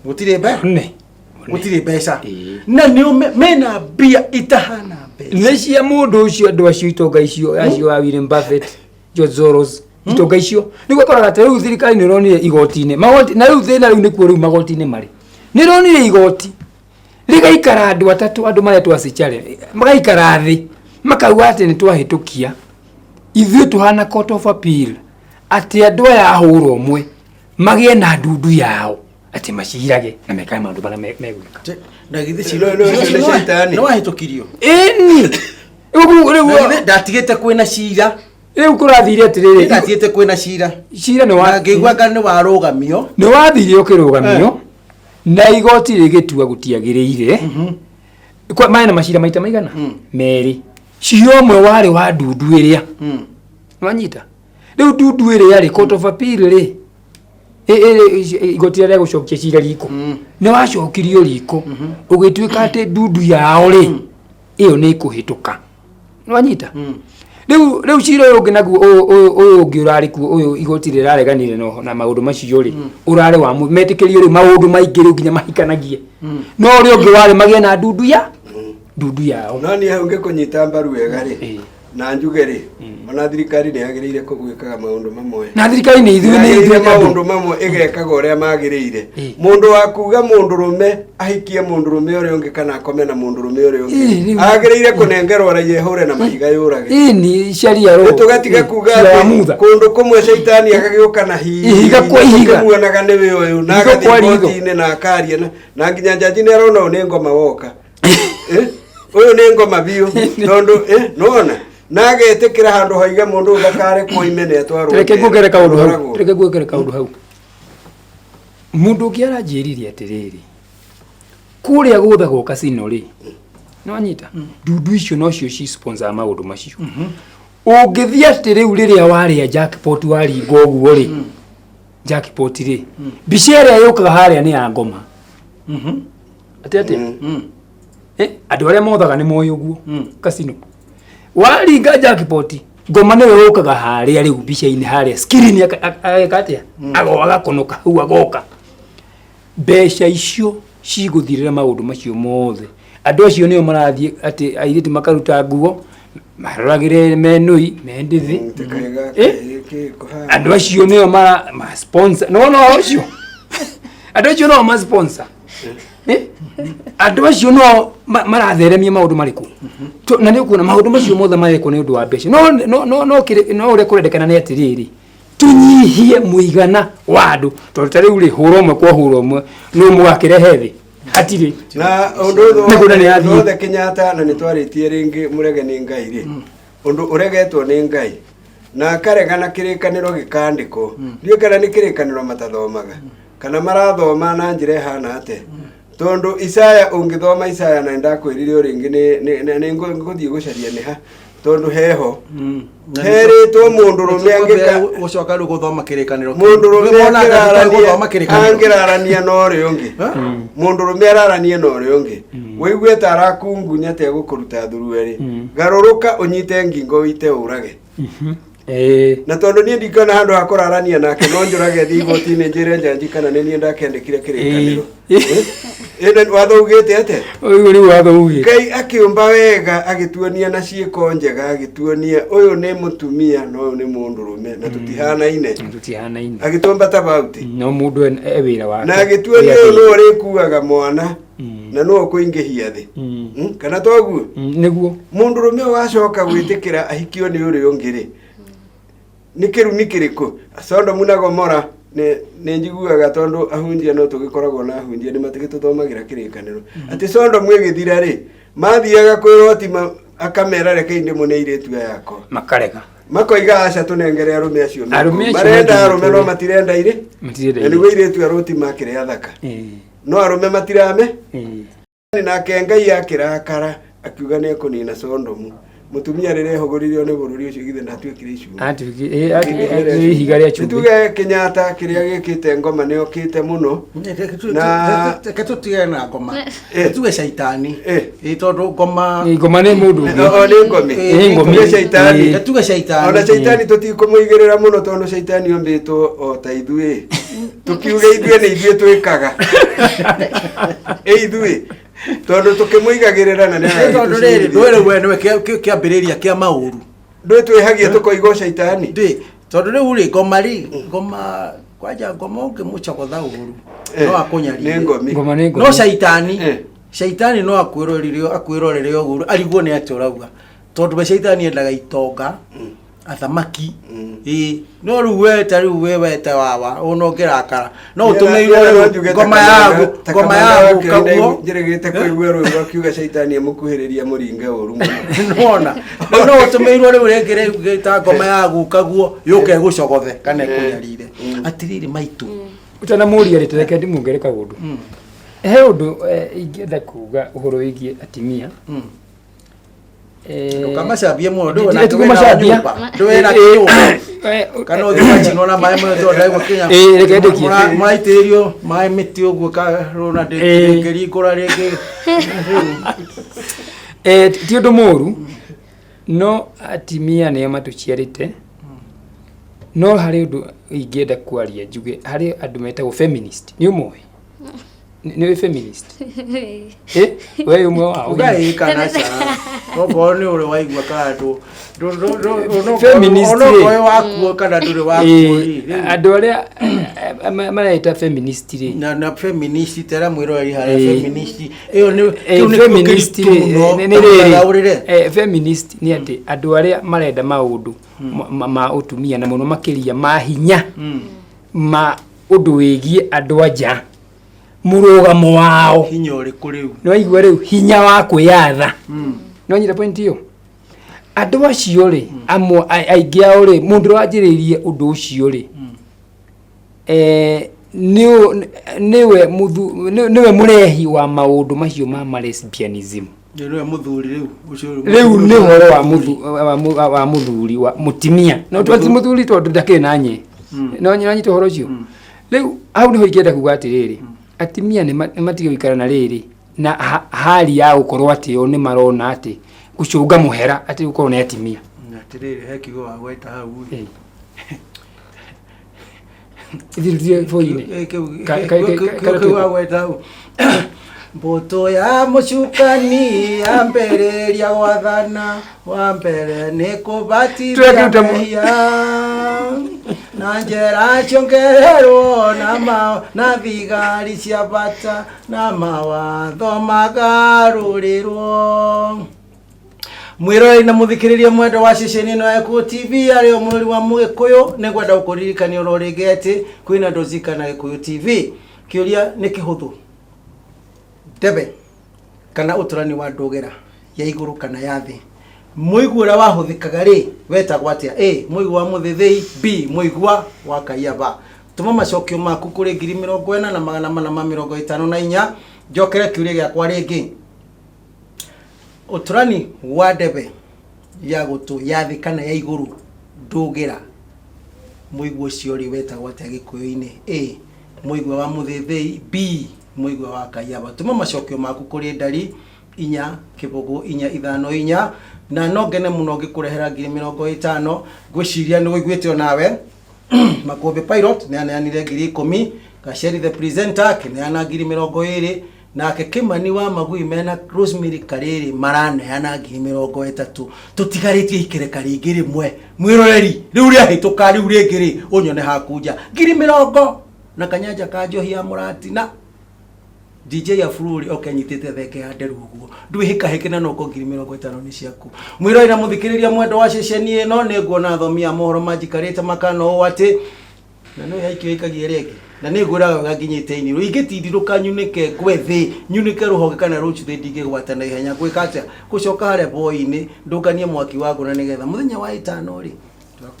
gutire mbeca na ni mena mbia itahana mbeca ni cia mundu ucio andu acio itonga icio acio wa Warren Buffett George Soros itonga icio ni gukora ati riu thirikari ni ronire igoti-ini magoti na riu thina riu ni kuo riu magoti-ini mari ni ronire igoti rigaikara andu atatu andu maria twacicare magaikara thi makauga ati ni twahitukia ithuĩ tuhana court of appeal ati andu aya ahũrwo mwe magie na ndundu yao ati macirage na mekae maundu bara megwika na githe ciro no wahitukirio ni ugu ndatigite kwina cira riu kurathire atiriri ndatigite kwina cira ni wa ngigwa kana ni warugamio ni wathire ukirugamio na igoti rigitua gutiagiriire kwa maana macira maita maigana meri ciomwe wari wa ndundu iria wanyita riu ndundu iria ri court of appeal ri igoti ria gucokia cira riko ni wacokirio riko ugituika ati ndundu yao ri iyo ni kuhituka wanyita riu cira uyu nginagu uyu ungi urari ku uyu igoti rirareganire no na maundu macio ri urari wa metikirio ri maundu maingi ri nginya mahikanagie no ri ungi wari magie na ndundu yao no ni ungi kunyita mbaru wega ri na njuge ri ona thirikari ni yagiriire kugwikaga maundu mamwe na thirikari ni ithuĩ maundu mamwe igekaga uria magiriire mundu wa kuga mundu rume ahikie mundu rume uria ungi kana akome na mundu rume uria ungi agiriire kunengerwo raie hure na mahiga yurage ni sharia ro tugatiga kuga kundu kumwe shaitani akagiuka na higa kwa higa muonaga ni we uyu na agathikoti-ini na akaria na nginya jaji ni arona ni ngoma woka uyu ni ngoma biu tondu nona nagetekira handu haiga mundu ndakare kuimene atwarwo reke ngugere kaundu hau mundu kiara njiririe atiriri kuria guthagwo casino ri no anyita ndundu icio no cio ci sponsor maundu macio ungithia ati riu riria waria jackpot waringo guo ri jackpot ri bicia yukaga haria ni ya ngoma ati andu aria mothaga ni moyo guo casino waringa jackpot ngoma niwe ukaga haria riu bica-ini haria screen agekatia agakonoka hau agoka mbeca icio ciguthirira maundu macio mothe andu acio nio marathie ati airiti makaruta nguo maroragire menui mendithi andu acio nio ma sponsor no acio andu acio no ma sponsor andu acio no maratheremia maundu mariku na ni ukuona maundu macio mothe mareko ni undu wa mbeca no ure kurendekana ni atiriri tunyihie muigana wa andu tondu ta riu ri huro mwe kwa huro mwe no mugakirehe thi hatiri na undu othe Kenyatta na ni twaritie ringi murege ni ngai ri undu uregetwo ni ngai na karegana kirikaniro gikandiko ndio kana ni kirikaniro matathomaga kana marathoma na njire hana ate tondu Isaya ungithoma Isaya na ndakwirire ringi ni nguthie gucaria ni ha tondu heho heritwo mundu rume angika gucoka ru guthoma kirikaniro mundu rume angirarania no ri ungi mundu rume ararania no ri ungi wigue tarakungunya te gukuruta thurueri garuruka unyite ngingo wite urage na tondu ni ndikana handu hakurarania nake no njurage thigoti-ini njire njanji kana ni ni ndakendekire kirikaniro ene watho ugite ate uyu ri watho ugi Ngai akiumba wega agituonia na ciiko njega agituonia uyu ni mutumia no uyu ni mundu rume na tutihanaine agitomba tabauti no mundu ewira wake na agituonia no ri kuaga mwana na no kuingihia thi kana toguo niguo mundu rume wacoka gwitikira ahikio ni uri ungiri nikirumi kiriku Sondo muna Gomora ne njiguaga tondu ahunjia no tugikoragwo na ahunjia ni matigituthomagira kirikaniro ati Sondo mwigithira ri mathiaga kwiroti akamera reke inde muneire tu yako makarega makoiga aca tunengere arume acio Arume acio marenda arume no matirenda ire Matirenda ni wire tu aroti makire athaka no arume matirame nake Ngai akirakara akiuga ni kunina Sodomu mutumia rire hogoririo ni bururi ucio githe ndatuikire icu ihiga ria chumbi tuge Kenyatta kiria gikite ngoma ni okite muno na ketutige na ngoma tuge shaitani tondu ngoma ni mundu ni ngomi shaitani tuge shaitani ona shaitani tutikumuigirira muno tondu shaitani ombitwo o ta ithui tukiuge ithui ni ithui twikaga ithui tondu tukimuigagirira na tondu riri ndwire we niwe kiambiriria kia mauru ndwe twihagia tukoigo shaitani ndi tondu riu ri ngoma kwaja ngoma ungimuchokotha uru no akunyarire ngoma ni no shaitani no akwirorire uru ariguo ni aturauga tondu be shaitani endaga itonga athamaki no ruwe wete wawa unogerakara no utumeirwo ngoma yagu kaguo njiregete kuigwa rwego akiuga shaitani amukuhiriria muringe uru nona no utumeirwo riu regere gita ngoma yagu kaguo yuke gucogothe kana kunyarire atiriri maitu utana muria ritereke ndimungere kagundu he undu ingienda kuga uhoro wigie atimia kama sabia muno ndo na ndo na kiyo kana uthima chino na mai muno ndo ndaigo Kenya reke ndekie mai terio mai miti uguo ka rona ndekeri kora rege ti undu muru no atimia ne matuciarite no hari undu ingienda kwaria njuge hari andu metagwo feminist ni umwe ni feminist wewe umwe wao ugai kana cha robo ni ule waigwa kadu feminist wewe wako kana ndure wako andu aria maraita feminist ri na feminist tera mwiro ri hara feminist iyo ni feminist ni feminist ni ati andu aria marenda maundu ma utumia na muno makiria ma hinya ma undu wigie andu anja murugamo wao hinya uri kuriu no igwa riu hinya wa kwiyatha no nyira point iyo andu acio ri amwe aingi ao ri mundu wanjiririe undu ucio ri niwe murehi wa maundu macio ma lesbianism niwe muthuri riu ucio riu ni horo wa muthuri wa mutimia no twati muthuri tondu ndake nanye no nyita horo ucio riu au ni ho ingenda kuga atiriri atimia ni matige wikara na riri na hali ya ukorwo ati o ni marona ati gucunga muhera ati ukorwo na atimia atiriri hekigo wa gweta hau ithirutie foine wa gweta hau mboto ya mucukani ambereria gwathana wa mbere ni kubatithia na njera chongererwo na thigari cia bata na mawatho magarurirwo mwiroi na muthikiriria mwendo wa ceceni ino ya Gikuyu TV ario mwiri wa Mugikuyu ni gwenda gukuririkania urorige ati kwina ndozika na Gikuyu TV kiuria ni kihuthu tebe kana uturani wa ndogera ya iguru kana ya thi muigura wahuthikaga ri wetagwo atia muigwa wa muthithei b muigwa wa kayaba tuma macokio maku kuri 40,454 njokere kiuria giakwa ringi uturani wa ndebe ya gutu ya thi kana ya iguru ndogera muigwa ucio ri wetagwo atia Gikuyu-ini muigwa wa muthithei b muigwa wa kayaba tuma macokio maku kuri ndari 4 kibugu 454 na no ngene muno ngikurehera 50 gwiciria ni wiguite nawe Makombe Pilot ne ananire 10,000 Gasheri the presenter kineana 20 nake Kimani wa Magui mena Rosemary Kariri marane ana 30 tutigaritie ikireka ringi rimwe mwiroreri riu ria hituka riu ringiri unyone hakuja 20 na kanyanja ka njohi ya murati na DJ ya Fururi okanyitite theke ya nderu guo ndwihika hekena no ko 50 ni ciaku mwiroi na muthikiriria mwendo wa ceceni ino ni nguona thomia mohoro majikarite makano o ati na no yaikio ikagie rege na ni ngura gakinyite ini ruingitindiruka nyunike gwethi nyunike ruhoge kana ruchu the dige gwata na ihenya gwika atia gucoka hare boy-ini ndukanie mwaki wagu na nigetha muthenya wa 5 ri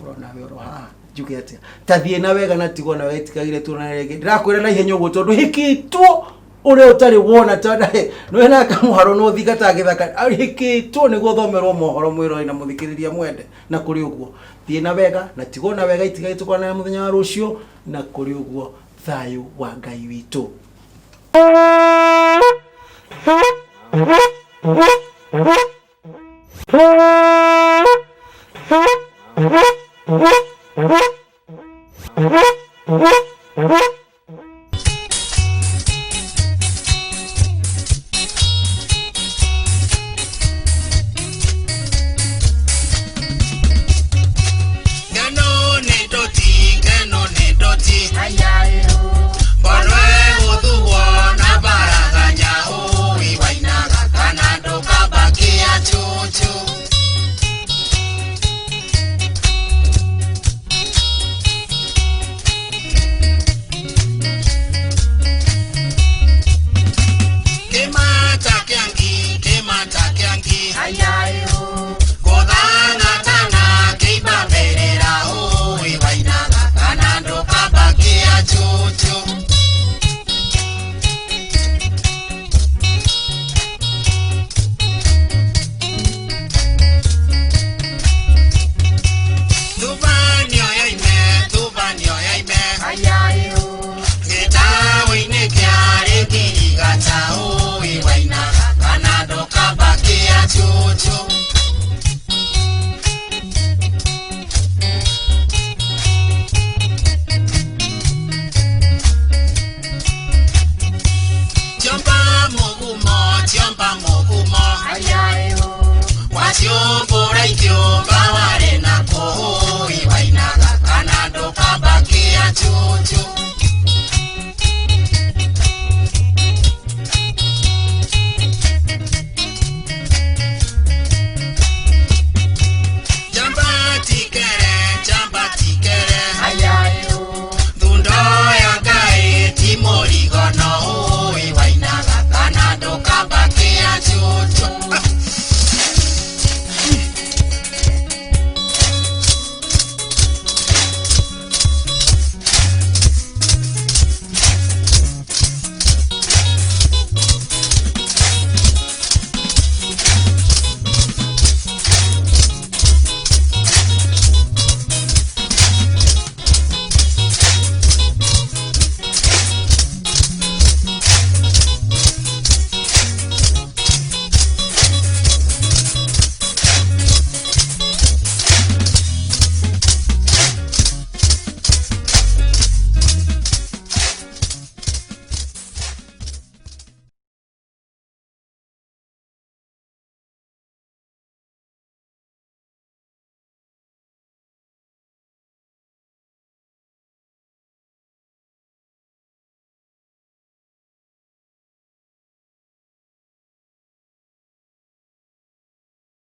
korwo nawe oro haha njuge atia tathie na wega na tigo na wetikagire tuna rege ndirakwira na ihenya uguo tondu hikitwo uri utari wona tondu no ena kamuharo no thigata githaka hikitwo niguo thomerwo mohoro mwiro na muthikiriria mwende na kuri uguo thie na wega na tigo na wega itigaitwo kwana muthenya wa rucio na kuri uguo thayu wa Ngai witu.